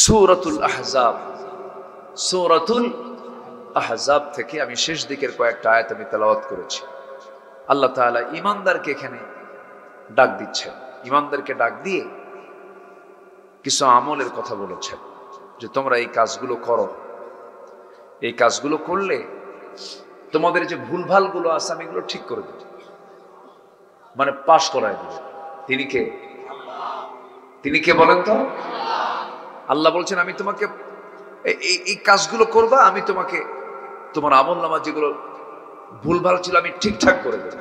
সূরাতুল আহজাব, সূরাতুল আহজাব থেকে আমি শেষ দিকের কয়েকটা আয়াত আমি তেলাওয়াত করেছি। আল্লাহ তাআলা ঈমানদারকে এখানে ডাক দিচ্ছেন, ঈমানদারকে ডাক দিয়ে কিছু আমলের কথা বলেছেন যে তোমরা এই কাজগুলো করো, এই কাজগুলো করলে তোমাদের যে ভুলভালগুলো আছে আমি এগুলো ঠিক করে দেব, মানে পাশ করায় দেব। তিনি কে বলেন তো? আল্লাহ বলছেন আমি তোমাকে এই কাজগুলো করবা, আমি তোমাকে তোমার আমলনামা যেগুলো ভুলভাল ছিল আমি ঠিকঠাক করে দেব,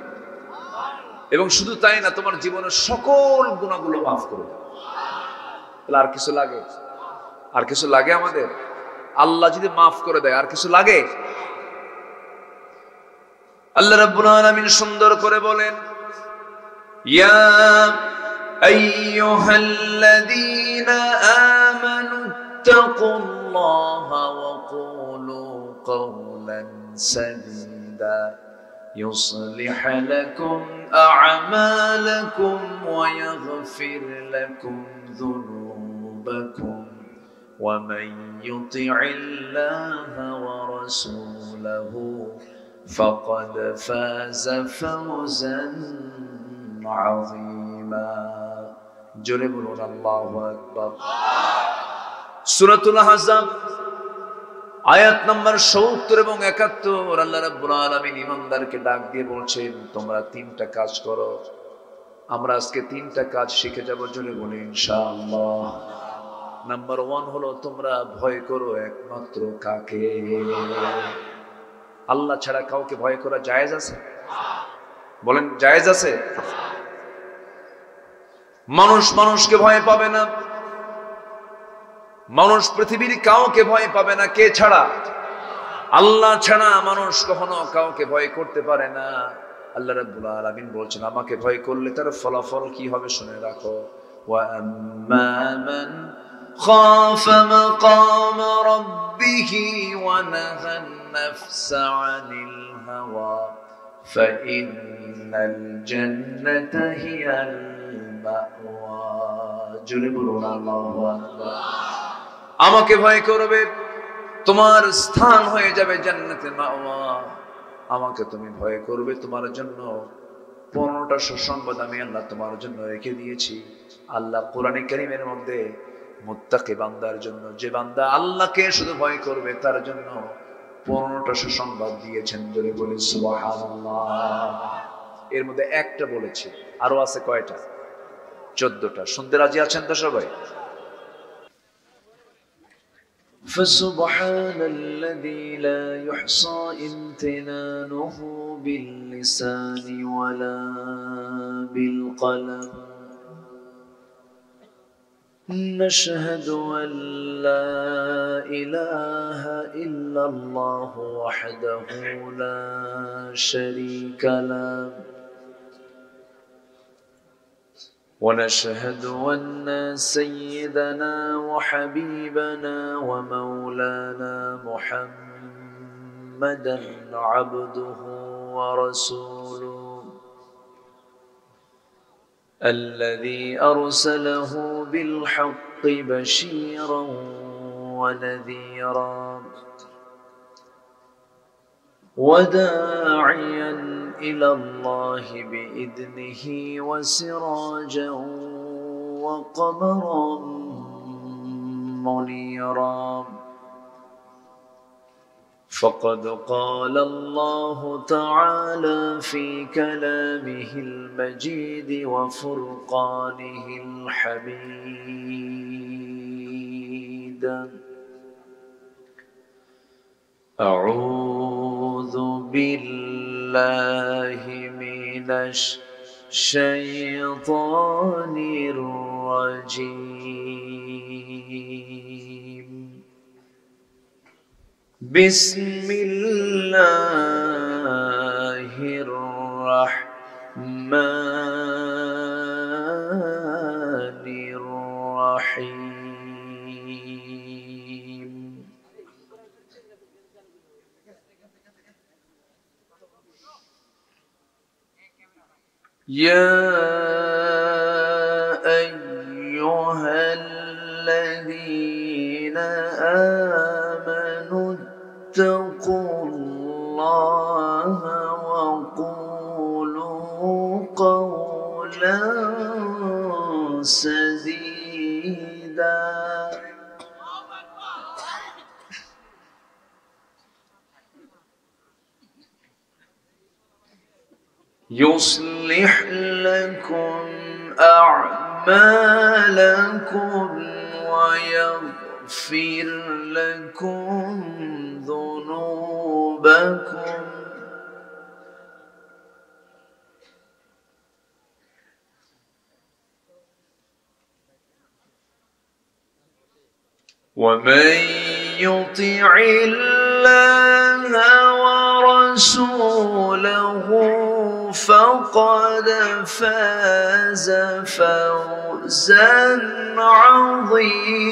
এবং শুধু তাই না, তোমার জীবনের সকল গুনাহগুলো মাফ করে দেব। তাহলে আর কিছু লাগে? আর কিছু লাগে আমাদের? আল্লাহ যদি মাফ করে দেয় আর কিছু লাগে? আল্লাহ রাব্বুল আলামিন সুন্দর করে বলেন, ইয়া আইয়ুহাল্লাযীনা আমানু তাকুল্লাহা ওয়া কুলু কাওলান সাদীদা يصلح لكم أعمالكم ويغفر لكم ذنوبكم ومن يطع الله ورسوله فقد فاز فوزا عظيما جرب الله أكبر সূরাতুল আহজাব আয়াত নাম্বার ৭০ এবং ৭১। আল্লাহ রাব্বুল আলামিন ঈমানদারকে ডাক দিয়ে বলছেন তোমরা তিনটা কাজ করো। আমরা আজকে তিনটা কাজ শিখে যাব, জোরে বলি ইনশাআল্লাহ। নাম্বার 1 হলো তোমরা ভয় করো একমাত্র কাকে? আল্লাহ ছাড়া কাউকে ভয় করা জায়েজ আছে? বলেন জায়েজ আছে? মানুষ মানুষকে ভয় পাবে না, মানুষ পৃথিবীর কাউকে ভয় পাবে না। কে ছাড়া? আল্লাহ ছাড়া মানুষ কখনো কাউকে ভয় করতে পারে না। আল্লাহ রাব্বুল আলামিন বলছেন আমাকে ভয় করলে তার ফলাফল কি হবে শুনে রাখো। ওয়া আম্মা মান খাফা মাকাম রাব্বিহি ওয়া নাহান নাফসা আনিল হাওয়া ফাইন্নাল জান্নাতা হিয়াল মাওয়া। জোরে বলুন আল্লাহু আকবার। আমাকে ভয় করবে, তোমার স্থান হয়ে যাবে জান্নাতে মাওয়া। আমাকে তুমি ভয় করবে, তোমার জন্য 15টা সুসংবাদ আমি আল্লাহ তোমার জন্য রেখে দিয়েছি। আল্লাহ কোরআনে কারীমের মধ্যে মুত্তাকি বান্দার জন্য, যে বান্দা আল্লাহকে শুধু ভয় করবে তার জন্য 15টা সুসংবাদ দিয়েছেন। জোরে বলি সুবহানাল্লাহ। এর মধ্যে একটা বলেছি, আরো আছে কয়টা? 14টা। শুনতে রাজি আছেন তো সবাই? فسبحان الذي لا يحصى امتنانه باللسان ولا بالقلم نشهد أن لا إله إلا الله وحده لا شريك له ونشهد أن سيدنا وحبيبنا ومولانا محمدا عبده ورسوله الذي أرسله بالحق بشيرا ونذيرا وداعيا إلى الله بإذنه وسراجا وقمرا منيرا فقد قال الله تعالى في كلامه المجيد وفرقانه الحميد أعوذ بالله من الشيطان الرجيم بسم الله الرحمن الرحيم يا أيها الذين الذين آمنوا اتقوا الله وقولوا قولا سديدا يصلح لكم أعمالكم ويغفر لكم ذنوبكم ومن يطع الله ورسوله فقد فاز فوزا عظيما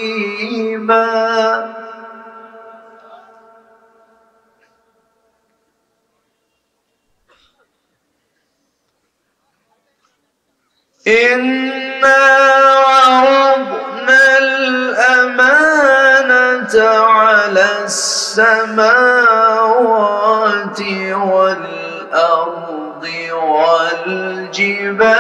إنا عرضنا الأمانة على السماوات والأرض والجبال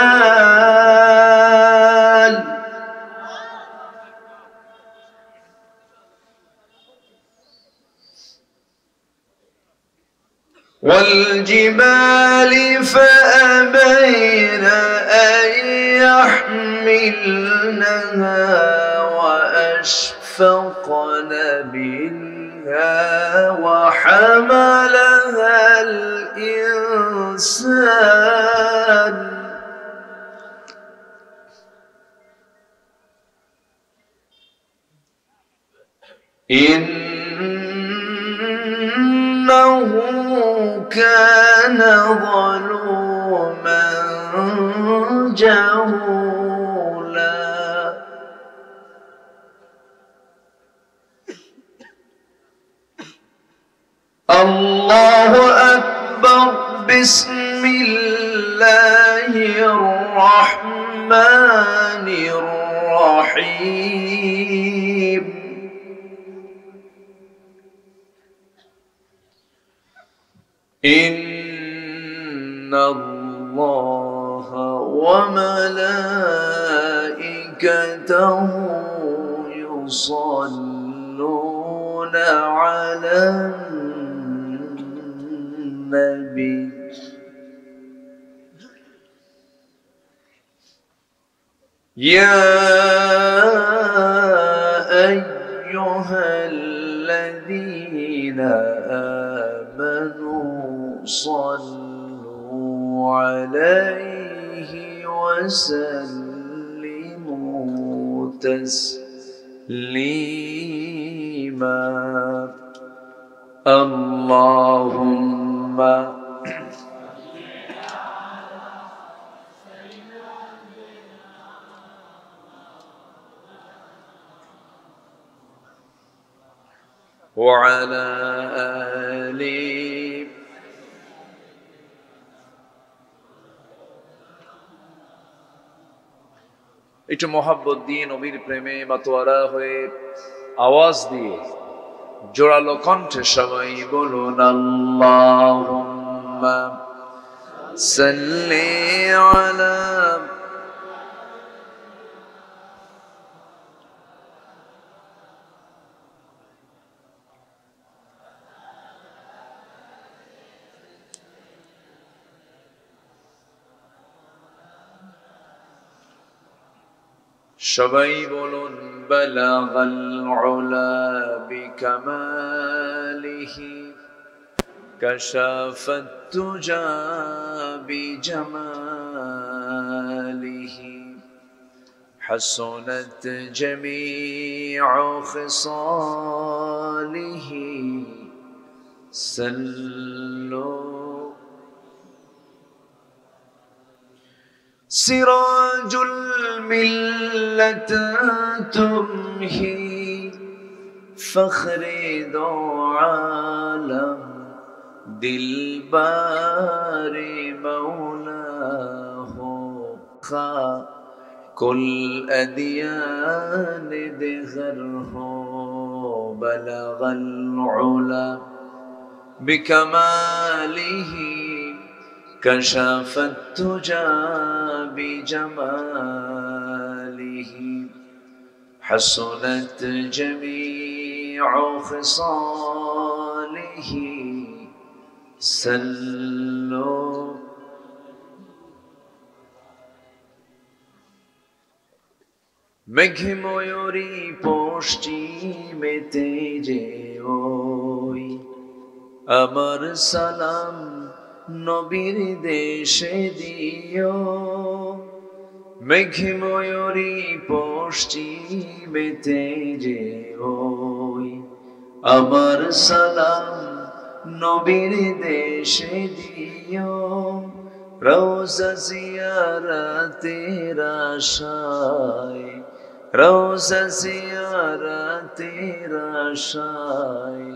فأبين أن يحملنها وأشفقن منها وحملها الإنسان إنه كان ظلوما جهولا الله أكبر بسم الله الرحمن الرحيم إن الله وملائكته يصلون على النبي يا أيها الذين آمنوا صلوا عليه وسلموا تسليما اللهم وعلى آله একটু মোহাব্বত দিয়ে নবীর প্রেমে মাতোয়ারা হয়ে আওয়াজ দিয়ে জোরালো কণ্ঠে সবাই বলুন আল্লাহুম্মা সাল্লি আলা সবাই বলুন বালাগাল উলা বিকামালিহি কাশাফাত তুজা বিজামালিহি হাসনাত জামিউ খিসালিহি সাল্লু سراج الملة تمهي فخر دو عالم دلبار مولاه خا كل أديان دغر ہو بلغ العلا بكماله كشف التجى بجماله حسنت جميع خصاله سلوا মেঘে ময়ূরী পশ্চিমেতে যে ওই আমার সালাম নবীর দেশে দিও মেঘে ময়ূরী পশ্চিমেতে যে ওই আমার সালাম নবীর দেশে দিও রওজা জিয়ারতের আশায় রওজা জিয়ারতের আশায়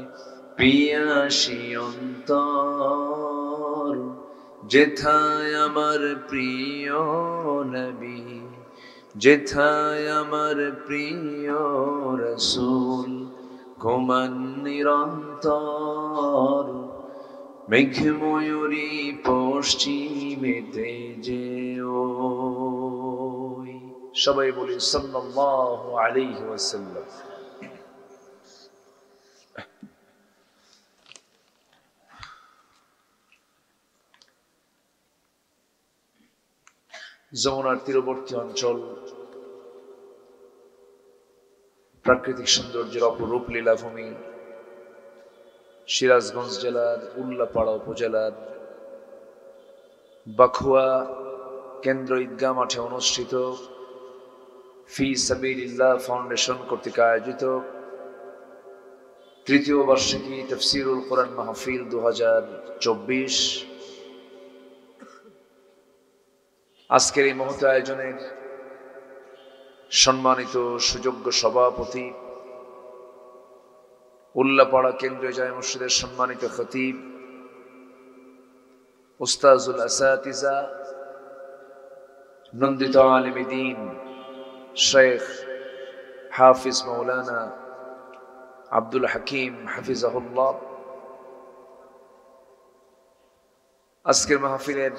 পিয়াসী অন্তর যেথায় আমার প্রিয় নবী যেথায় আমার প্রিয় রাসূল ঘুমান নিরন্তর মেঘ ময়ূরী পশ্চিমেতে যে ওই সবাই বলি সাল্লাল্লাহু আলাইহি ওয়াসাল্লাম। যমুনার তীরবর্তী অঞ্চল প্রাকৃতিক সৌন্দর্যের অপরূপ লীলাভূমি সিরাজগঞ্জ জেলার উল্লাপাড়া উপজেলার বাখুয়া কেন্দ্র ঈদগাহ মাঠে অনুষ্ঠিত ফি সাবিলিল্লাহ ফাউন্ডেশন কর্তৃক আয়োজিত তৃতীয় বার্ষিকী তাফসীরুল কোরআন মাহফিল 2024 আজকের এই মহৎ আয়োজনের সম্মানিত সুযোগ্য সভাপতি উল্লাপাড়া কেন্দ্রীয় জামে মসজিদের সম্মানিত খতিব উস্তাজুল আসাতিজা নন্দিত আলিম দ্বীন শেখ হাফিজ মাওলানা আব্দুল হাকিম হাফিজাহুল্লাহ, আজকের মাহফিলের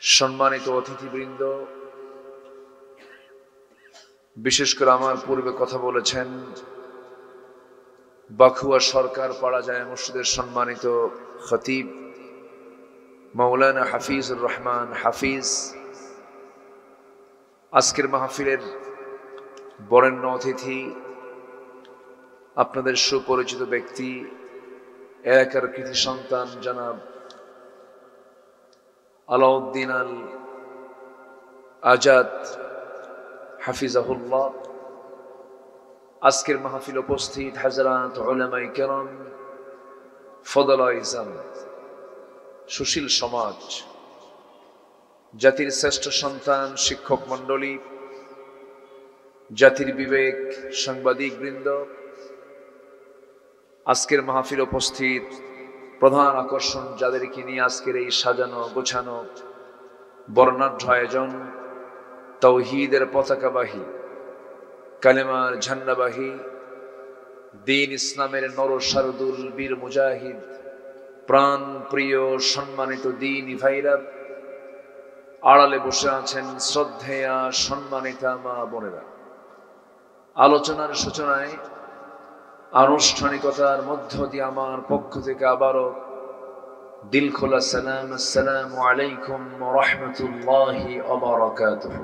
সম্মানিত অতিথিবৃন্দ, বিশেষ করে আমার পূর্বে কথা বলেছেন বাখুয়া সরকার পাড়া জামে মসজিদের সম্মানিত খতিব মাওলানা হাফিজুর রহমান হাফিজ, আজকের মাহফিলের বরেণ্য অতিথি আপনাদের সুপরিচিত ব্যক্তি এলাকার কৃতি সন্তান জনাব আলাউদ্দিন আল আজাদ হাফিজাহুল্লাহ, আজকের মাহফিল উপস্থিত হাজরাত উলামায়ে কেরাম, ফদলায়ে ইজাম, সুশীল সমাজ, জাতির শ্রেষ্ঠ সন্তান, শিক্ষক মণ্ডলী, জাতির বিবেক, সাংবাদিক বৃন্দ, আজকের মাহফিল উপস্থিত প্রধান আকর্ষণ যাদেরকে নিয়ে আজকের এই সাজানো গোছানো বর্ণাঢ্য আয়োজন, তাওহীদের পতাকাবাহী, কালেমার ঝান্ডাবাহী, দ্বীন ইসলামের নরসারদুল বীর মুজাহিদ, প্রাণ প্রিয় সম্মানিত দ্বীনি ভাইরা, আড়ালে বসে আছেন শ্রদ্ধেয়া সম্মানিতা মা বোনেরা। আলোচনার সূচনায় আনুষ্ঠানিকতার মধ্য দিয়ে আমার পক্ষ থেকে আবারও দিল খোলা সালাম, আসসালামু আলাইকুম ওয়া রাহমাতুল্লাহি ওয়া বারাকাতুহু।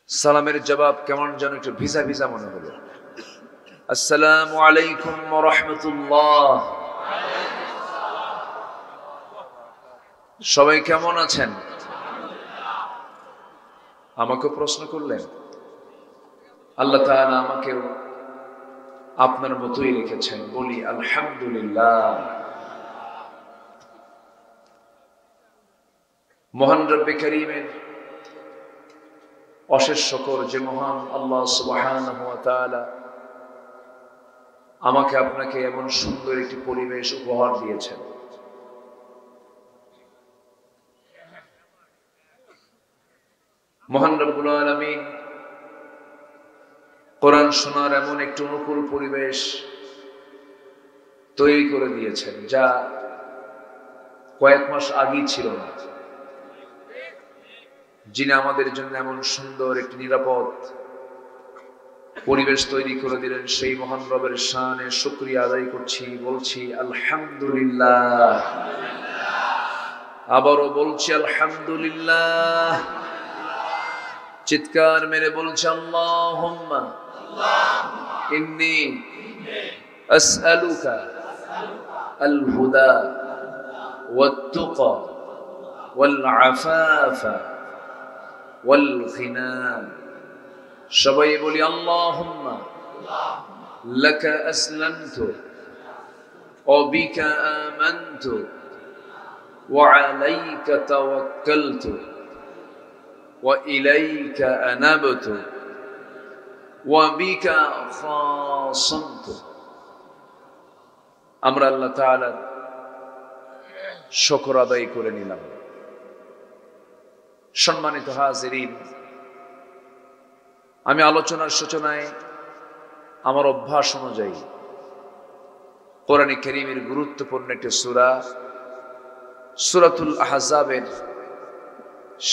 সালামের জবাব কেমন যেন একটু ভিজা ভিজা মনে হলো। আসসালামু আলাইকুম ওয়া রাহমাতুল্লাহ। সবাই কেমন আছেন? আমাকে প্রশ্ন করলেন, আল্লাহ তাআলা আমাকেও আপনার মতোই রেখেছেন, বলি আলহামদুলিল্লাহ। মহান রব্বে কারীমের অশেষ শুকর যে মহান আল্লাহ সুবহানাহু ওয়া তাআলা আমাকে আপনাকে এমন সুন্দর একটি পরিবেশ উপহার দিয়েছেন। মহান রব্বুল আলামিন কোরআন শোনার এমন একটি অনুকূল পরিবেশ তৈরি করে দিয়েছেন, যা কয়েক মাস আগেই ছিল না। যিনি আমাদের জন্য এমন সুন্দর একটি নিরাপদ পরিবেশ তৈরি করে দিলেন, সেই মহান রবের শানে শুকরিয়া আদায় করছি, বলছি আলহামদুলিল্লাহ। আবারও বলছি আলহামদুলিল্লাহ। চিৎকার মেরে বলছি আল্লাহুম্মা ইন্নী আসআলুকা আল হুদা ওয়াত তুকা ওয়াল আফাফা ওয়াল গিনা। সবাই বলি আল্লাহুম্মা লাকা আসলামতু ওয়া বিকা আমানতু ওয়া আলাইকা তাওয়াক্কালতু ওয়া ইলাইকা আনাবতু ওয়া বিকা খাসামতু। আমরা আল্লাহ তাআলার শুকর আদায় করে নিলাম। সম্মানিত হাজিরিন, আমি আলোচনার সূচনায় আমার অভ্যাস অনুযায়ী কোরআনে কারীমের গুরুত্বপূর্ণ একটি সূরা সূরাতুল আহজাবের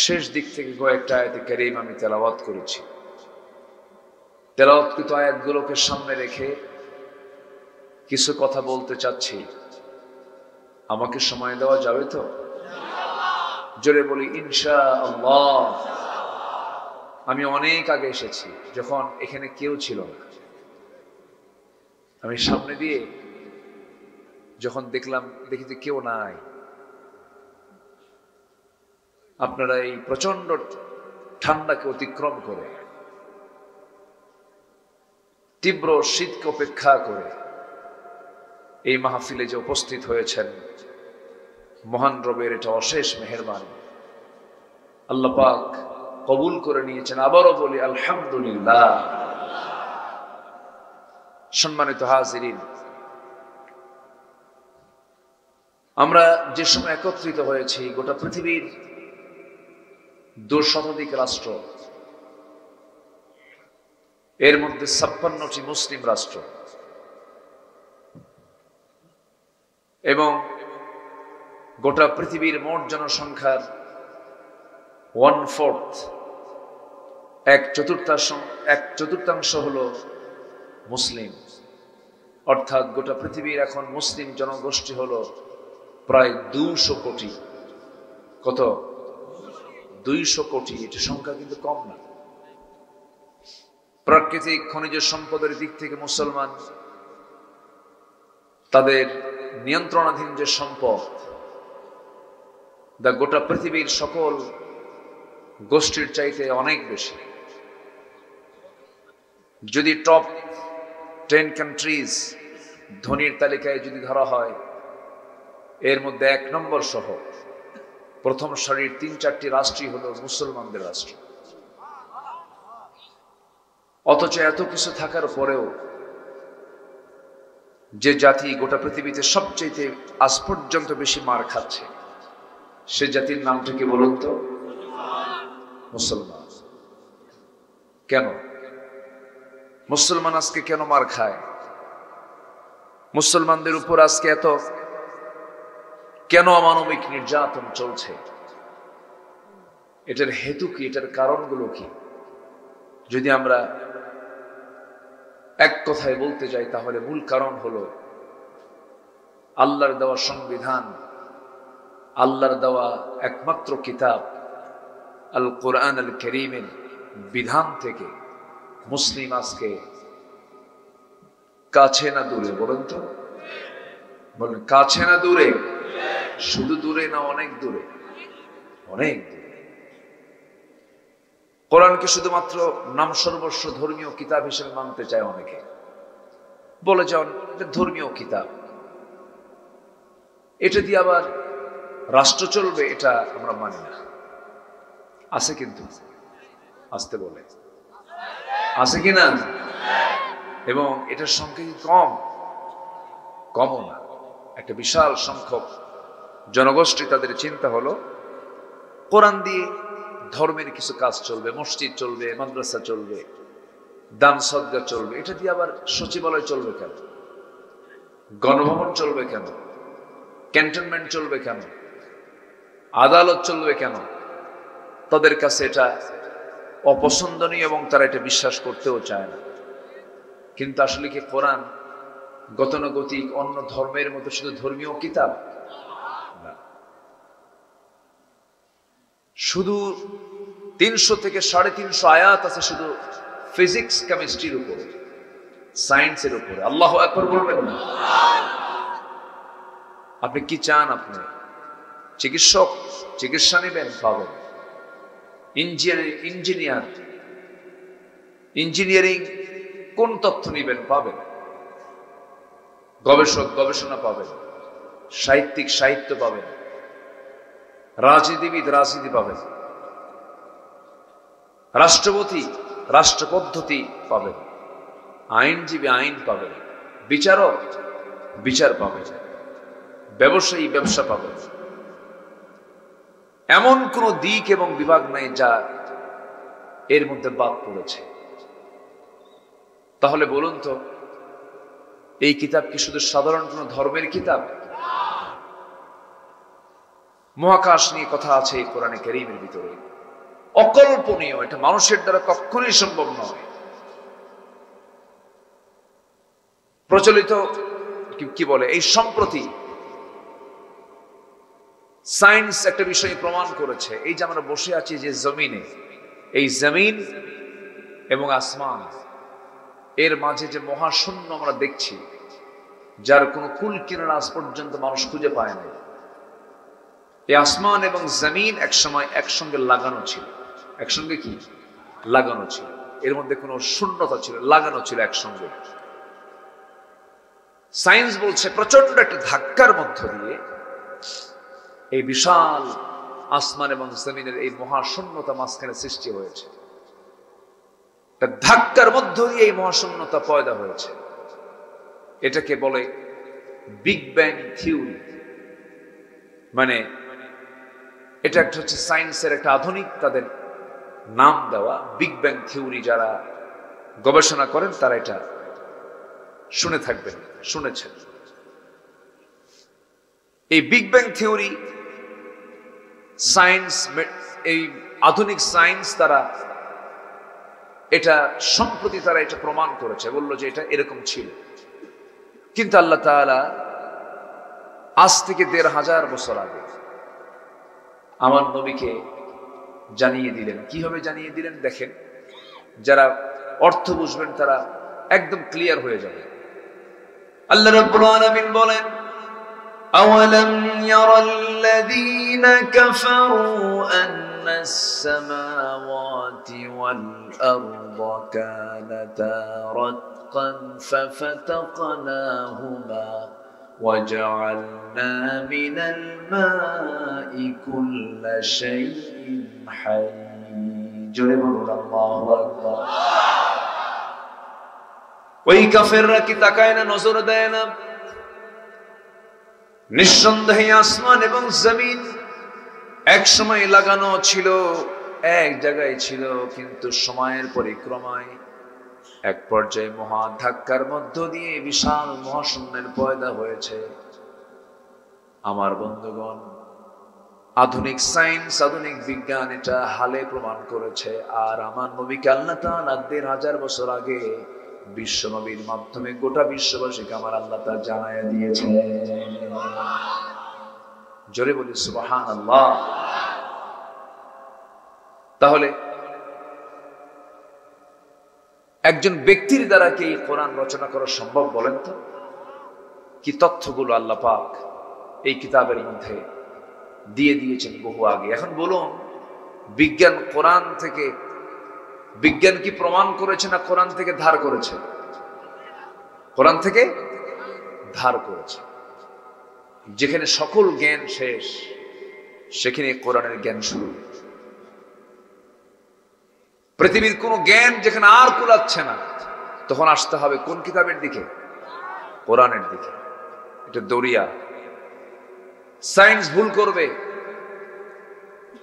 শেষ দিক থেকে কয়েকটা আয়াতে কারীম আমি তেলাওয়াত করেছি। তেলাওয়াতকৃত আয়াতগুলোকে সামনে রেখে কিছু কথা বলতে চাচ্ছি। আমাকে সময় দেওয়া যাবে তো? জোরে বলি ইনশাআল্লাহ। আমি অনেক আগে এসেছি, যখন এখানে কেউ ছিল না। আমি সামনে দিয়ে যখন দেখি যে কেউ নাই, আপনারা এই প্রচন্ড ঠান্ডাকে অতিক্রম করে, তীব্র শীতকে উপেক্ষা করে এই মাহফিলে যে উপস্থিত হয়েছেন, মহান রবের এটা অশেষ মেহেরবানি। আল্লাহ পাক কবুল করে নিয়েছেন। আবারও বলি আলহামদুলিল্লাহ। সম্মানিত হাজিরিন, আমরা যে সময় একত্রিত হয়েছি, গোটা পৃথিবীর 2 শতাধিক রাষ্ট্র, এর মধ্যে 56টি মুসলিম রাষ্ট্র এবং গোটা পৃথিবীর মোট জনসংখ্যার 1/4, 1/4 হলো মুসলিম। অর্থাৎ গোটা পৃথিবীর এখন মুসলিম জনগোষ্ঠী হলো প্রায় 200 কোটি। কত? 200 কোটি। এটা সংখ্যা কিন্তু কম না। প্রাকৃতিক খনিজ সম্পদের দিক থেকে মুসলমান, তাদের নিয়ন্ত্রণাধীন যে সম্পদ, দা গোটা পৃথিবীর সকল গোষ্ঠীর চাইতে অনেক বেশি। যদি টপ 10 কান্ট্রিজ ধনীর তালিকায় যদি ধরা হয়, এর মধ্যে 1 নম্বর সহ প্রথম সারির 3-4টি রাষ্ট্রই হলো মুসলমানদের রাষ্ট্র। অথচ এত কিছু থাকার পরেও যে জাতি গোটা পৃথিবীতে সবচেয়ে আজ পর্যন্ত বেশি মার খাচ্ছে, সে জাতির নামটা কি বলুন তো? মুসলমান। কেন মুসলমান আজকে কেন মার খায়? মুসলমানদের উপর আজকে এত কেন অমানবিক নির্যাতন চলছে? এটার হেতু কি? এটার কারণগুলো কি? যদি আমরা এক কথায় বলতে যাই, তাহলে মূল কারণ হলো আল্লাহর দেওয়া সংবিধান, আল্লাহর দেওয়া একমাত্র কিতাব আল কোরআন আল কারীমের বিধান থেকে মুসলিম আজকে কাছে না দূরে? বলেন তো, বলেন কাছে না দূরে? শুধু দূরে না, অনেক দূরে, অনেক দূরে। কোরআনকে শুধুমাত্র নাম সর্বস্ব ধর্মীয় কিতাব হিসেবে মানতে চায় অনেকে, বলে যান এটা ধর্মীয় কিতাব, এটা দিয়ে আবার রাষ্ট্র চলবে, এটা আমরা মানি না। আছে কিন্তু, আসতে বলে আছে কিনা? এবং এটার সংখ্যা কি কম? কমও না। একটা বিশাল সংখ্যক জনগোষ্ঠী, তাদের চিন্তা হলো কোরআন দিয়ে ধর্মের কিছু কাজ চলবে, মসজিদ চলবে, মাদ্রাসা চলবে, দান সদকা চলবে, এটা দিয়ে আবার সচিবালয় চলবে কেন, গণভবন চলবে কেন, ক্যান্টনমেন্ট চলবে কেন, আদালত চলবে কেন? তাদের কাছে এটা অপছন্দনীয় এবং তারা এটা বিশ্বাস করতেও চায় না। কিন্তু আসলে কি কোরআন গতানুগতিক অন্য ধর্মের মতো শুধু ধর্মীয় কিতাব না, শুধু 300 থেকে 350 আয়াত আছে শুধু ফিজিক্স কেমিস্ট্রির উপরে, সায়েন্সের উপরে। আল্লাহু আকবার বলবেন না? আপনি কি চান? আপনি চিকিৎসক, চিকিৎসা নেবেন, পাবেন। ইঞ্জিনিয়ারিং কোন তথ্য নেবেন, পাবেন। গবেষক গবেষণা পাবেন, সাহিত্যিক সাহিত্য পাবেন, রাজনীতিবিদ রাজনীতি পাবেন, রাষ্ট্রপতি রাষ্ট্র পদ্ধতি পাবেন, আইনজীবী আইন পাবেন, বিচারক বিচার পাবেন, ব্যবসায়ী ব্যবসা পাবেন। এমন কোন দিক এবং বিভাগ নাই যা এর মধ্যে বাদ পড়েছে। তাহলে বলুন তো, এই কিতাব কি শুধু সাধারণ কোন ধর্মের কিতাব? মহাকাশ নিয়ে কথা আছে এই কোরআনে কারীমের ভিতরে, অকল্পনীয়। এটা মানুষের দ্বারা কখনোই সম্ভব নয়। প্রচলিত কি বলে, এই সম্প্রতি সায়েন্স একটা বিষয় প্রমাণ করেছে, এই যে আমরা বসে আছি যে জমিনে, এই জমিন এবং আসমান এর মাঝে যে মহাশূন্য আমরা দেখছি, যার কোনো কুল কিনারা আজ পর্যন্ত মানুষ খুঁজে পায় না। এই আসমান এবং জমিন একসময় একসঙ্গে লাগানো ছিল। একসঙ্গে কি লাগানো ছিল? এর মধ্যে কোনো শূন্যতা ছিল, লাগানো ছিল একসঙ্গে। সায়েন্স বলছে প্রচন্ড একটা ধাক্কার মধ্য দিয়ে এই বিশাল আসমান এবং জমিনের এই মহাশূন্যতা মাঝখানে সৃষ্টি হয়েছে। ধাক্কার মধ্য দিয়ে এই মহাশূন্যতা পয়দা হয়েছে। এটাকে বলে বিগ ব্যাং থিওরি। মানে এটা একটা হচ্ছে সায়েন্সের একটা আধুনিক তাদের নাম দেওয়া বিগ ব্যাং থিওরি। যারা গবেষণা করেন তারা এটা শুনে থাকবেন, শুনেছেন। এই বিগ ব্যাং থিওরি সায়েন্স, এই আধুনিক সায়েন্স তারা এটা সম্প্রতি তারা এটা প্রমাণ করেছে, বললো যে এটা এরকম ছিল। কিন্তু আল্লাহ তাআলা আজ থেকে ১৫০০ বছর আগে আমার নবীকে জানিয়ে দিলেন। কিভাবে জানিয়ে দিলেন দেখেন, যারা অর্থ বুঝবেন তারা একদম ক্লিয়ার হয়ে যাবে। আল্লাহ রাব্বুল আলামিন বলেন, আওয়ালাম ইয়ারাল্লাযীনা কাফারু আন্নাস সামাওয়াতি ওয়াল আরদা কানাতা রাতকান ফাফাতাকনাহুমা وجعلنا من الماء كل شيء حي جربنا الله أكبر। ওই কাফেররা কি তাকায় না, নজর দেয় না? নিঃসন্দেহে আসমান এবং জমিন এক সময় লাগানো ছিল, এক জায়গায় ছিল, কিন্তু সময়ের পরিক্রমায় এক পর্যায়ে মহা ধাক্কার মধ্য দিয়ে বিশাল মহাশূন্যের পয়দা হয়েছে। আমার বন্ধুগণ, আধুনিক সায়েন্স, আধুনিক বিজ্ঞান এটা হালে প্রমাণ করেছে। আর আমার নবীকে আল্লাহ তাআলা ১৫০০ বছর আগে বিশ্ব নবীর মাধ্যমে গোটা বিশ্ববাসীকে আমার আল্লাহ তাআলা জানায়া দিয়েছে। জোরে বলি সুবহানাল্লাহ। তাহলে একজন ব্যক্তির দ্বারা কি এই কোরআন রচনা করা সম্ভব? বলেন তো, কি তথ্যগুলো আল্লাহ পাক এই কিতাবের মধ্যে দিয়ে দিয়েছেন বহু আগে। এখন বলুন, বিজ্ঞান কোরআন থেকে, বিজ্ঞান কি প্রমাণ করেছে না কোরআন থেকে ধার করেছে? কোরআন থেকে ধার করেছে। যেখানে সকল জ্ঞান শেষ, সেখানে কোরআনের জ্ঞান শুরু। পৃথিবীর কোন জ্ঞান যেখানে আর কুলাচ্ছে না, তখন আসতে হবে কোন কিতাবের দিকে? কোরআনের দিকে। এটা দরিয়া। সায়েন্স ভুল করবে,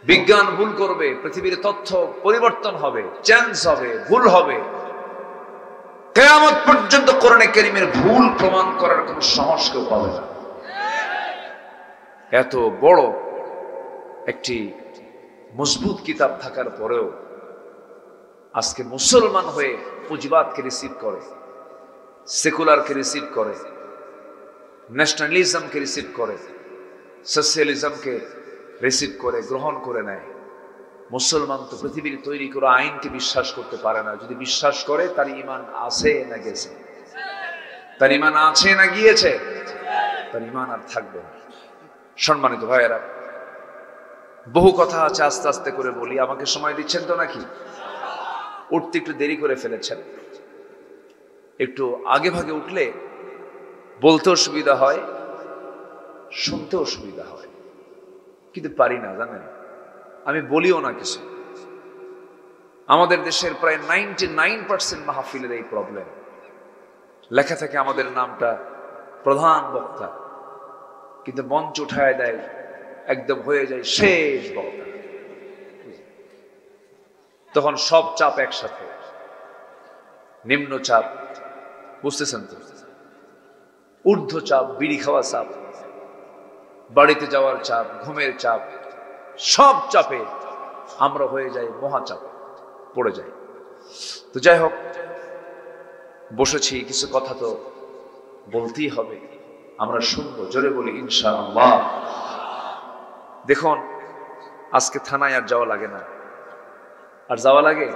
বিজ্ঞান ভুল করবে, পৃথিবীর তথ্য পরিবর্তন হবে, চেঞ্জ হবে, ভুল হবে। কিয়ামত পর্যন্ত কোরআনে কারীমের ভুল প্রমাণ করার কোনো সাহস কেউ পাবে না। এত বড় একটি মজবুত কিতাব থাকার পরেও আজকে মুসলমান হয়ে পুঁজিবাদকে রিসিভ করে, সেকুলারকে রিসিভ করে, ন্যাশনালিজমকে রিসিভ করে, সোশ্যালিজমকে রিসিভ করে, গ্রহণ করে নেয়। মুসলমান তো পৃথিবীর তৈরি করা আইনকে বিশ্বাস করতে পারে না। যদি বিশ্বাস করে তার ঈমান আছে না গেছে? তার ঈমান আছে না গিয়েছে? তার ঈমান আর থাকবে না। সম্মানিত ভাইয়েরা, বহু কথা আছে, আস্তে আস্তে করে বলি। আমাকে সময় দিচ্ছেন তো নাকি? উঠতে একটু দেরি করে ফেলেছেন। একটু আগে ভাগে উঠলে বলতেও সুবিধা হয়, শুনতেও সুবিধা হয়, কিন্তু পারি না, জানেন। আমি বলিও না কিছু। আমাদের দেশের প্রায় 99% মাহফিলের এই প্রবলেম। লেখা থাকে আমাদের নামটা প্রধান বক্তা, কিন্তু মঞ্চ উঠায় দেয়, একদম হয়ে যায় শেষ বক্তা। তখন সব চাপ একসাথে, নিম্ন চাপ, বুঝতেছেন তো, ঊর্ধ্ব চাপ, বিড়ি খাওয়া চাপ, বাড়িতে যাওয়ার চাপ, ঘুমের চাপ, সব চাপে আমরা হয়ে যাই মহাচাপ, পড়ে যাই। তো যাই হোক, বসেছি, কিছু কথা তো বলতেই হবে, আমরা শুনবো। জোরে বলি ইনশাআল্লাহ। দেখুন, আজকে থানায় আর যাওয়া লাগে না। আর যাওয়া লাগে?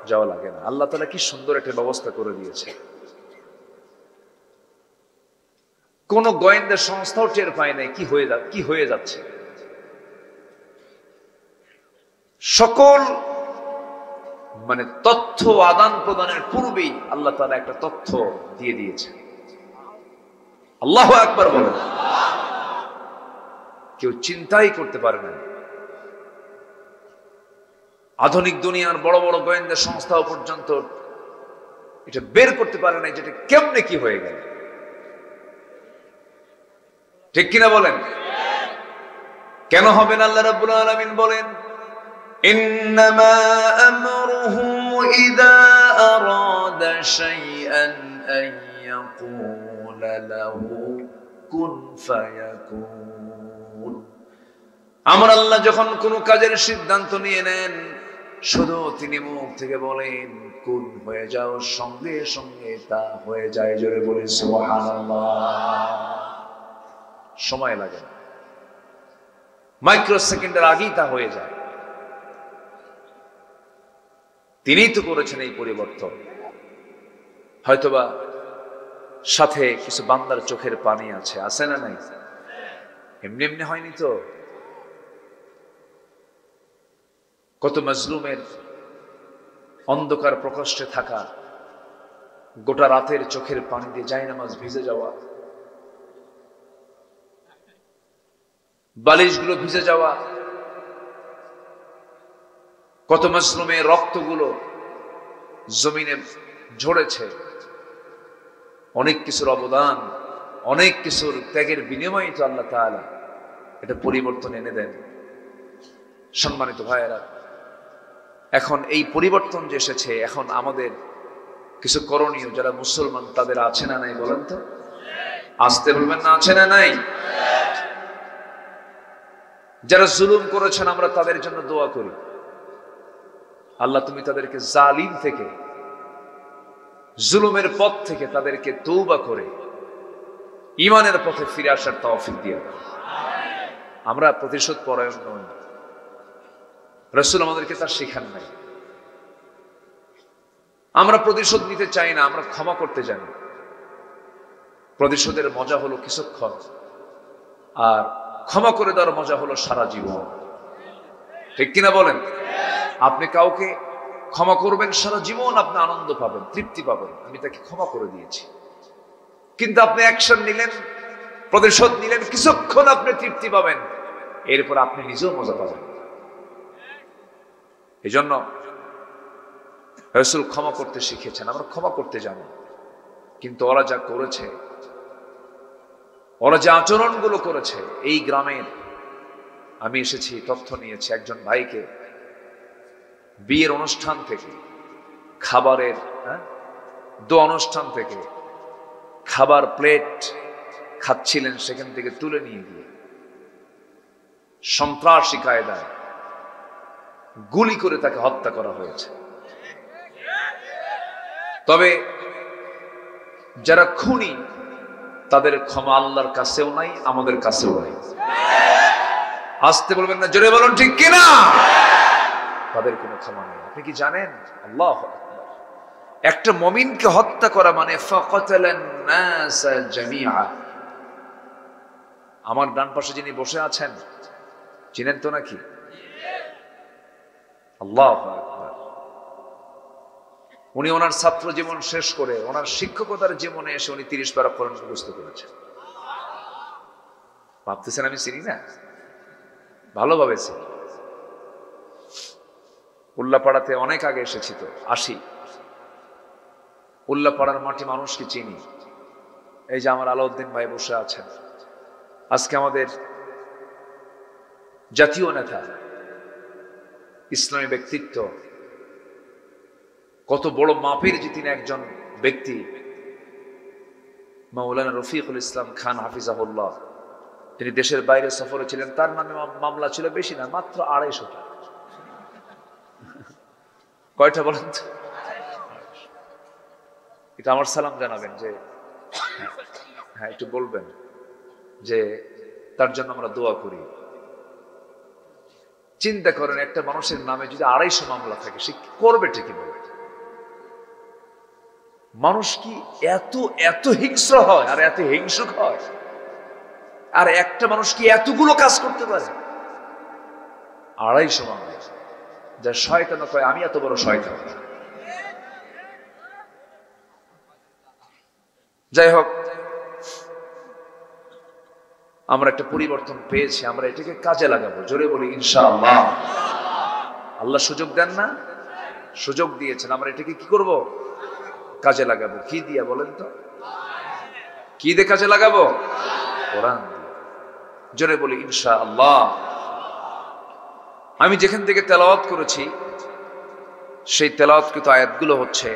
যাওয়া লাগে না। আল্লাহ তাআলা কি সুন্দর একটা ব্যবস্থা করে দিয়েছে। কোন গোয়েন্দা সংস্থাও টের পায় নাই কি হয়ে যাচ্ছে। সকল তথ্য আদান প্রদানের পূর্বেই আল্লাহ তাআলা একটা তথ্য দিয়ে দিয়েছে। আল্লাহু আকবার বলেন। কেউ চিন্তাই করতে পারে না। আধুনিক দুনিয়ার বড় বড় গোয়েন্দা সংস্থাও পর্যন্ত এটা বের করতে পারে না যেটা কেমনে কি হয়ে গেল। ঠিক কিনা বলেন? কেন হবে না? আল্লাহ রাব্বুল আলামিন বলেন, ইন্নামা আমরুহু ইযা আরাদা শাইআন আন ইয়াকুলা লাহু কুন ফায়াকুন। আমার আল্লাহ যখন কোন কাজের সিদ্ধান্ত নিয়ে নেন, শুধু তিনি মুখ থেকে বলেন কুন হয়ে যাও, সঙ্গে সঙ্গে তা হয়ে যায়। জোরে বলি সুবহানাল্লাহ। সময় লাগে না, মাইক্রো সেকেন্ডের আগেই তা হয়ে যায়। তিনিই তো করেছেন এই পরিবর্তন। হয়তোবা সাথে কিছু বান্দার চোখের পানি আছে না নাই? এমনি এমনি হয়নি তো। কত মাজলুমের অন্ধকার প্রকোষ্ঠে থাকা, গোটা রাতের চোখের পানি দিয়ে জায়নামাজ ভিজে যাওয়া, বালিশগুলো ভিজে যাওয়া, কত মাজলুমের রক্তগুলো জমিনে ঝরেছে। অনেক কিছুর অবদান, অনেক কিছুর ত্যাগের বিনিময়ে তো আল্লাহ তাআলা এটা পরিবর্তন এনে দেন। সম্মানিত ভাইয়েরা, এখন এই পরিবর্তন যে এসেছে, এখন আমাদের কিছু করণীয়, যারা মুসলমান তাদের আছে না নাই বলেন তো? আসতে বলবেন না, আছে না নাই? যারা জুলুম করেছেন আমরা তাদের জন্য দোয়া করি, আল্লাহ তুমি তাদেরকে জালিম থেকে, জুলুমের পথ থেকে তাদেরকে তওবা করে ঈমানের পথে ফিরে আসার তৌফিক দিয়ে দাও। আমরা প্রতিশোধ পরায়ণ নই, রাসূল আমাদেরকে তা শেখান নাই। আমরা প্রতিশোধ নিতে চাই না, আমরা ক্ষমা করতে জানি। প্রতিশোধের মজা হলো কিছুক্ষণ, আর ক্ষমা করে দেওয়ার মজা হলো সারা জীবন। ঠিক কিনা বলেন? আপনি কাউকে ক্ষমা করবেন, সারা জীবন আপনি আনন্দ পাবেন, তৃপ্তি পাবেন, আমি তাকে ক্ষমা করে দিয়েছি। কিন্তু আপনি অ্যাকশন নিলেন, প্রতিশোধ নিলেন, কিছুক্ষণ আপনি তৃপ্তি পাবেন, এরপর আপনি নিজেও মজা পাবেন। এই জন্য রাসূল ক্ষমা করতে শিখেছেন, আমরা ক্ষমা করতে জানি। কিন্তু ওরা যা করেছে, ওরা যে আচরণগুলো করেছে, এই গ্রামের আমি এসেছি, তথ্য নিয়েছি একজন ভাইকে বিয়ের অনুষ্ঠান থেকে, খাবারের দোয়া অনুষ্ঠান থেকে খাবার প্লেট খাচ্ছিলেন, সেখান থেকে তুলে নিয়ে গিয়ে সন্ত্রাসী কায়দায় গুলি করে তাকে হত্যা করা হয়েছে। তবে যারা খুনি তাদের ক্ষমা আল্লাহর কাছেও নাই, আমাদের কাছেও নাই। আসতে বলবেন না, জোরে বলুন ঠিক কিনা। তাদের কোনো ক্ষমা নেই। আপনি কি জানেন আল্লাহু আকবার, একটা মুমিনকে হত্যা করা মানে ফাকাতালান নাস জামিআ। আমার ডান পাশে যিনি বসে আছেন চিনেন তো নাকি? আল্লাহু আকবার। উনি ওনার ছাত্র জীবন শেষ করে ওনার শিক্ষকতার জীবনে এসে উনি 30 পারা কোরআন মুখস্থ করেছেন। ভাবতেছেন আমি চিনি না? ভালোভাবে চিনি। উল্লাপাড়াতে অনেক আগে এসেছি, তো আসি। উল্লাপাড়ার মাটি মানুষকে চিনি। এই যে আমার আলাউদ্দিন ভাই বসে আছেন, আজকে আমাদের জাতীয় নেতা, ইসলামী ব্যক্তিত্ব, কত বড় মাপের যে তিনি একজন ব্যক্তি, মাওলানা রফিকুল ইসলাম খান হাফিজাহুল্লাহ। তিনি দেশের বাইরে সফরে ছিলেন, তার নামে মামলা ছিল বেশি না, মাত্র 250টা। কয়টা বলেন তো? এটা আমার সালাম জানাবেন যে হ্যাঁ, একটু বলবেন যে তার জন্য আমরা দোয়া করি। চিন্তা করেন, একটা মানুষের নামে যদি 250 মামলা থাকে, সে করবে ঠিকই বলবে। মানুষ কি এত এত হিংস্র হয় আর এত হিংসুক হয়? আর একটা মানুষ কি এতগুলো কাজ করতে পারে? 250 মামলা। যা শয়তান কয় আমি এত বড় শয়তান। যাই হোক, আমরা একটা পরিবর্তন পেয়েছি, আমরা এটাকে কাজে লাগাবো। জোরে বলি ইনশাআল্লাহ। আল্লাহ সুযোগ দেন না? সুযোগ দিয়েছেন। আমরা এটাকে কি করব? কাজে লাগাবো। কি দিয়া বলেন তো? কি দিয়ে কাজে লাগাবো? কোরআন দিয়ে। জোরে বলি ইনশাআল্লাহ। আমি যেখান থেকে তেলাওয়াত করেছি সেই তেলাওয়াতকৃত আয়াতগুলো হচ্ছে